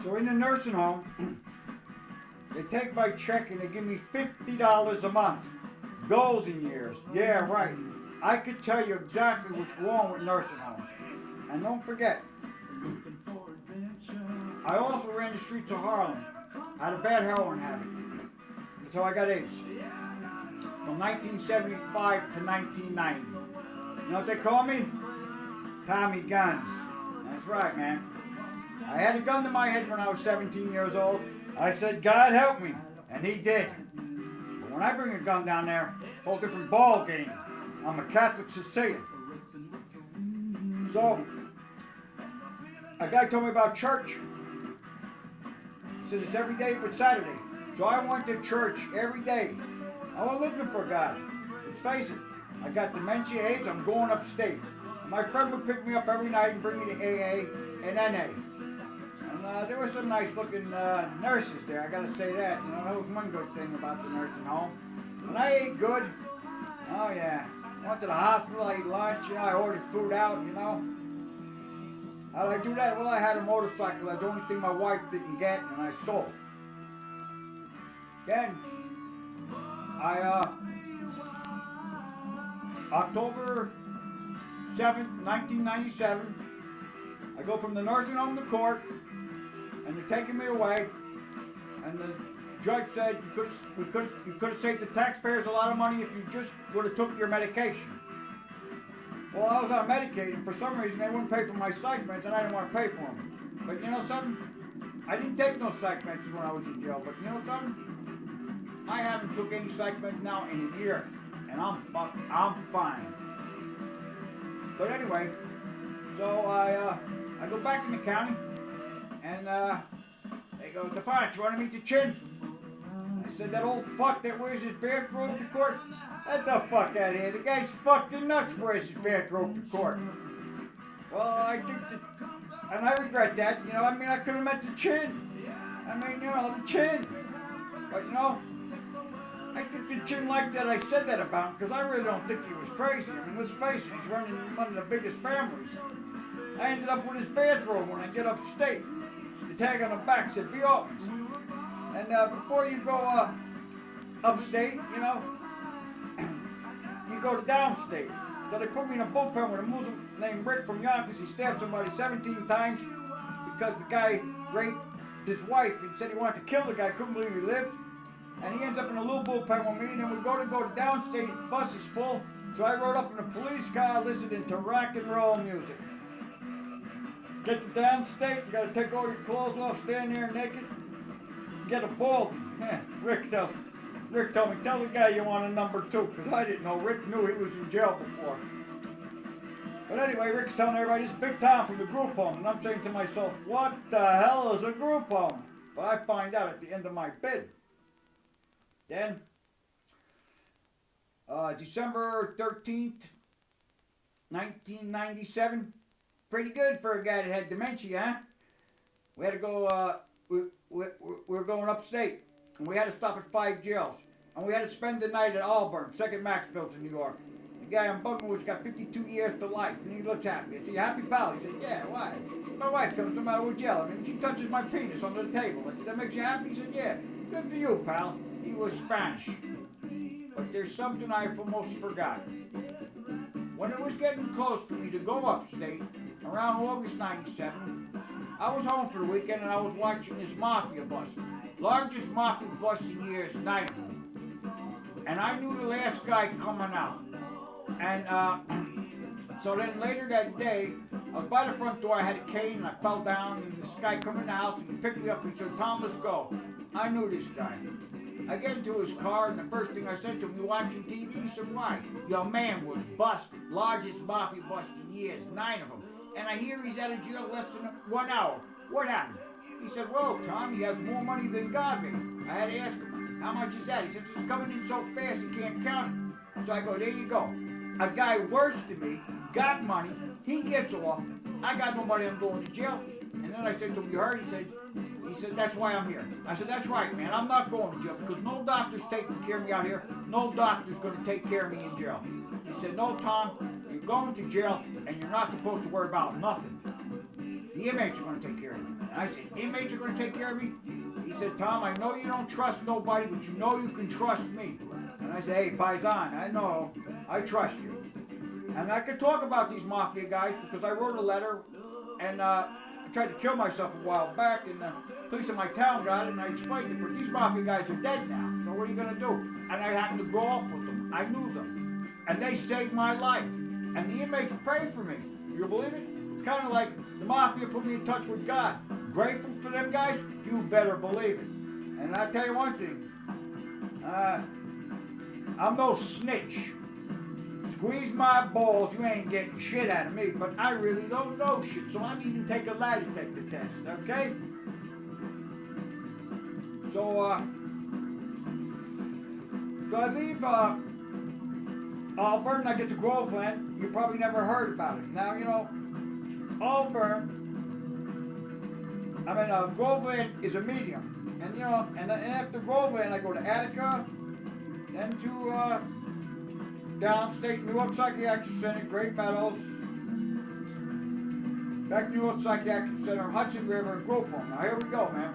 So in the nursing home, they take my check and they give me $50 a month. Golden years. Yeah, right. I could tell you exactly what's wrong with nursing homes. And don't forget, I also ran the streets of Harlem. I had a bad heroin habit. That's how I got AIDS. From 1975 to 1990. You know what they call me? Tommy Guns. That's right, man. I had a gun to my head when I was 17 years old. I said, God help me. And he did. But when I bring a gun down there, whole different ball game. I'm a Catholic Sicilian. So, a guy told me about church. He said it's every day but Saturday. So I went to church every day. I was looking for God. Let's face it, I got dementia, AIDS, I'm going upstate. My friend would pick me up every night and bring me to AA and NA. And there were some nice looking nurses there, I gotta say that. You know, that was one good thing about the nursing home. And I ate good. Oh yeah. Went to the hospital, I ate lunch, you know, I ordered food out, you know. How did I do that? Well, I had a motorcycle. That's the only thing my wife didn't get, and I sold. Then, October 7th, 1997, I go from the nursing home to court, and they're taking me away, and the judge said you could have saved the taxpayers a lot of money if you just would have took your medication. Well, I was on Medicaid, and for some reason they wouldn't pay for my psych meds, and I didn't want to pay for them. But you know something? I didn't take no psych meds when I was in jail, but you know something? I haven't took any psych meds now in a year, and I'm fine. But anyway, so I go back in the county, and they go, Defiance, you want to meet the chin? I said, that old fuck that wears his bathrobe to court? Get the fuck out of here. The guy's fucking nuts wears his bathrobe to court. Well, I think that, and I regret that, you know, I mean, I could have met the chin. I mean, you know, the chin. But, you know, I think the chin liked that I said that about him, because I really don't think he was crazy. I mean, let's face it, he's running one of the biggest families. I ended up with his bathrobe when I get upstate. The tag on the back said, be Altman's. And before you go upstate, you know, you go to downstate. So they put me in a bullpen with a Muslim named Rick from Yonkers. He stabbed somebody 17 times because the guy raped his wife and said he wanted to kill the guy, couldn't believe he lived. And he ends up in a little bullpen with me, and then we go to downstate, the bus is full. So I rode up in a police car listening to rock and roll music. Get to downstate, you gotta take all your clothes off, stand there naked, get a baldy. Yeah, Rick told me, tell the guy you want a number 2, because I didn't know. Rick knew he was in jail before. But anyway, Rick's telling everybody this is Big Tom from the group home, and I'm saying to myself, what the hell is a group home? But I find out at the end of my bid. Then, December 13th, 1997, pretty good for a guy that had dementia, huh? We had to go, we were going upstate. And we had to stop at 5 jails. And we had to spend the night at Auburn, 2nd Max built in New York. The guy I'm bugging with got 52 years to life, and he looks happy. I said, you happy, pal? He said, yeah, why? My wife comes no matter what jail. I mean, she touches my penis under the table. I said, that makes you happy? He said, yeah. Good for you, pal. He was Spanish. But there's something I almost forgot. When it was getting close for me to go upstate, around August 97, I was home for the weekend and I was watching this mafia bust. Largest mafia bust in years, 9 of them. And I knew the last guy coming out. And so then later that day, I was by the front door, I had a cane and I fell down, and this guy come in the house and he picked me up and he said, Tom, let's go. I knew this guy. I get into his car and the first thing I said to him, you watching TV? He said, why? Your man was busted. Largest mafia bust in years, 9 of them. And I hear he's out of jail less than 1 hour. What happened? He said, well, Tom, he has more money than God made. I had to ask him, how much is that? He said, it's coming in so fast he can't count it. So I go, there you go. A guy worse than me got money. He gets off. I got no money. I'm going to jail. And then I said to him, you heard? He said, that's why I'm here. I said, that's right, man. I'm not going to jail because no doctor's taking care of me out here. No doctor's going to take care of me in jail. He said, no, Tom, you're going to jail and you're not supposed to worry about nothing. The inmates are going to take care of me. And I said, inmates are going to take care of me? He said, Tom, I know you don't trust nobody, but you know you can trust me. And I said, hey, Paisan, I know, I trust you. And I could talk about these mafia guys because I wrote a letter and I tried to kill myself a while back, and the police in my town got it, and I explained it, but these mafia guys are dead now, so what are you going to do? And I happened to grow up with them. I knew them. And they saved my life. And the inmates prayed for me. You believe it? It's kind of like the mafia put me in touch with God. Grateful for them guys? You better believe it. And I tell you one thing, I'm no snitch. Squeeze my balls, you ain't getting shit out of me, but I really don't know shit, so I need to take a lie detector test, okay? So I leave Auburn, I get to Groveland. You probably never heard about it. Now, you know, Groveland is a medium. And, you know, and after Groveland, I go to Attica, then to downstate New York Psychiatric Center, Great Meadows, back to New York Psychiatric Center, Hudson River, and Grove Home. Now, here we go, man.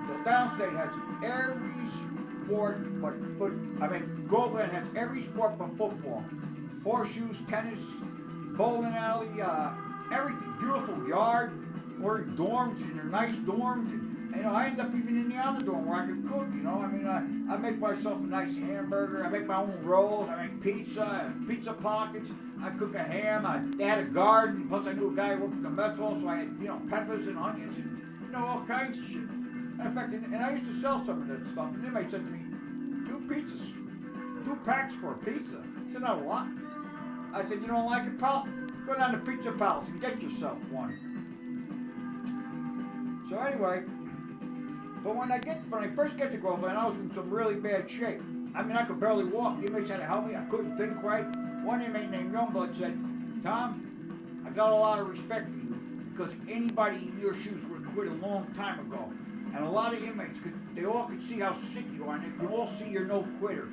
So downstate has every sport Groveland has every sport but football. Horseshoes, tennis, bowling alley, everything. Beautiful yard, or dorms, and they're nice dorms. And, you know, I end up even in the other dorm where I can cook, you know. I mean, I make myself a nice hamburger. I make my own rolls. I make pizza, pizza pockets. I cook a ham. They had a garden. Plus, I knew a guy who worked in the mess hall, so I had, you know, peppers and onions and, you know, all kinds of shit. In fact, and I used to sell some of that stuff, and they said to me, 2 packs for a pizza. I said, no, what? I said, you don't like it, pal? Go down to Pizza Palace and get yourself one. So anyway, but when I first get to Groveland, I was in some really bad shape. I mean, I could barely walk. The inmates had to help me. I couldn't think right. One inmate named Youngblood said, Tom, I got a lot of respect for you because anybody in your shoes would have quit a long time ago. And a lot of inmates, they all could see how sick you are, and they can all see you're no quitter.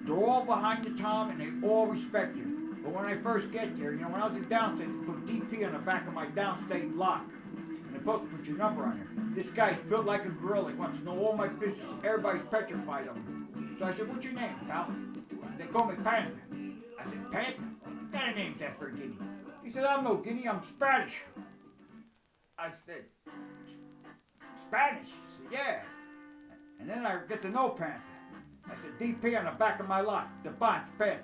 They're all behind you, Tom, and they all respect you. But when I first get there, you know, when I was in downstate, they put DP on the back of my downstate lock. And they're supposed to put your number on there. This guy's built like a gorilla. He wants to know all my business. Everybody's petrified of him. So I said, what's your name, pal? They call me Panther. I said, Panther? What kind of name's that for a guinea? He said, I'm no guinea, I'm Spanish. I said, Spanish? He said, yeah. And then I get to know Panther. I said, DP on the back of my lock, the Bonch Panther.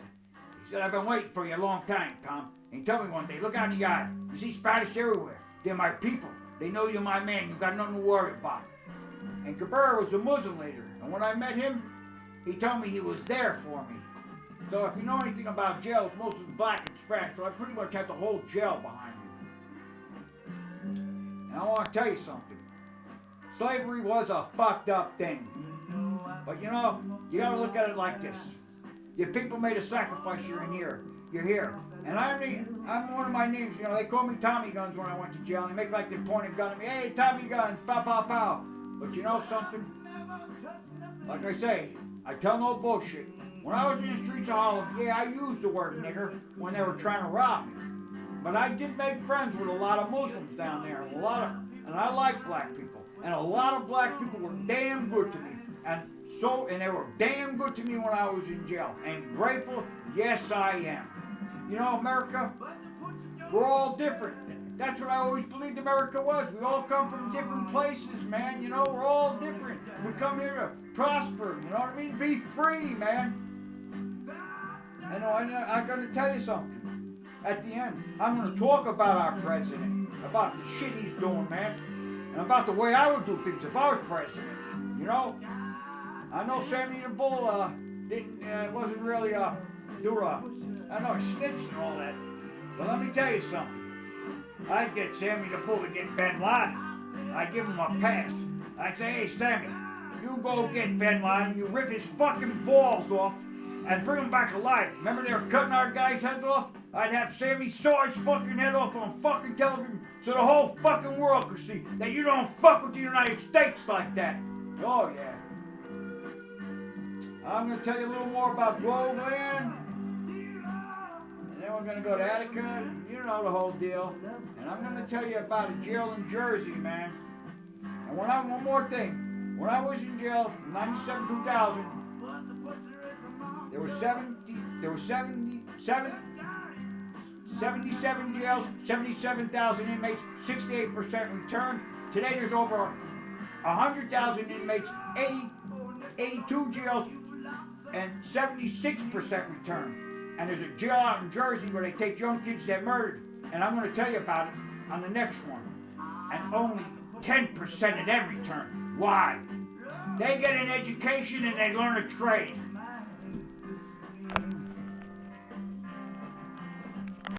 He said, I've been waiting for you a long time, Tom. And he told me one day, look out in the yard. You see Spanish everywhere. They're my people. They know you're my man. You got nothing to worry about. And Cabrera was a Muslim leader. And when I met him, he told me he was there for me. So if you know anything about jail, it's mostly black and Spanish. So I pretty much had the whole jail behind me. And I want to tell you something. Slavery was a fucked up thing. But you know, you gotta look at it like this. Your people made a sacrifice, you're in here. You're here. And I'm one of my names, you know, they call me Tommy Guns when I went to jail. And they make like they point a gun at me. Hey, Tommy Guns, pow, pow, pow. But you know something? Like I say, I tell no bullshit. When I was in the streets of Harlem, yeah, I used the word nigger when they were trying to rob me. But I did make friends with a lot of Muslims down there. And I like black people. And a lot of black people were damn good to me. And they were damn good to me when I was in jail. And grateful, yes I am. You know, America, we're all different. That's what I always believed America was. We all come from different places, man. You know, we're all different. We come here to prosper, you know what I mean? Be free, man. I know, I'm going to tell you something. At the end, I'm going to talk about our president, about the shit he's doing, man. And about the way I would do things if I was president, you know? I know Sammy the Bull wasn't really I know he snitched and all that. But let me tell you something. I'd get Sammy the Bull to get Ben Laden. I'd give him a pass. I'd say, hey Sammy, you go get Ben Laden, you rip his fucking balls off and bring him back alive. Remember they were cutting our guys' heads off? I'd have Sammy saw his fucking head off on fucking television so the whole fucking world could see that you don't fuck with the United States like that. Oh yeah. I'm going to tell you a little more about Groveland and then we're going to go to Attica. You know the whole deal. And I'm going to tell you about a jail in Jersey, man. And one more thing. When I was in jail, 97, 2000, there were 77 jails, 77,000 inmates, 68% return. Today there's over 100,000 inmates, 82 jails, and 76% return. And there's a jail out in Jersey where they take young kids that murdered. And I'm going to tell you about it on the next one. And only 10% of them return. Why? They get an education and they learn a trade.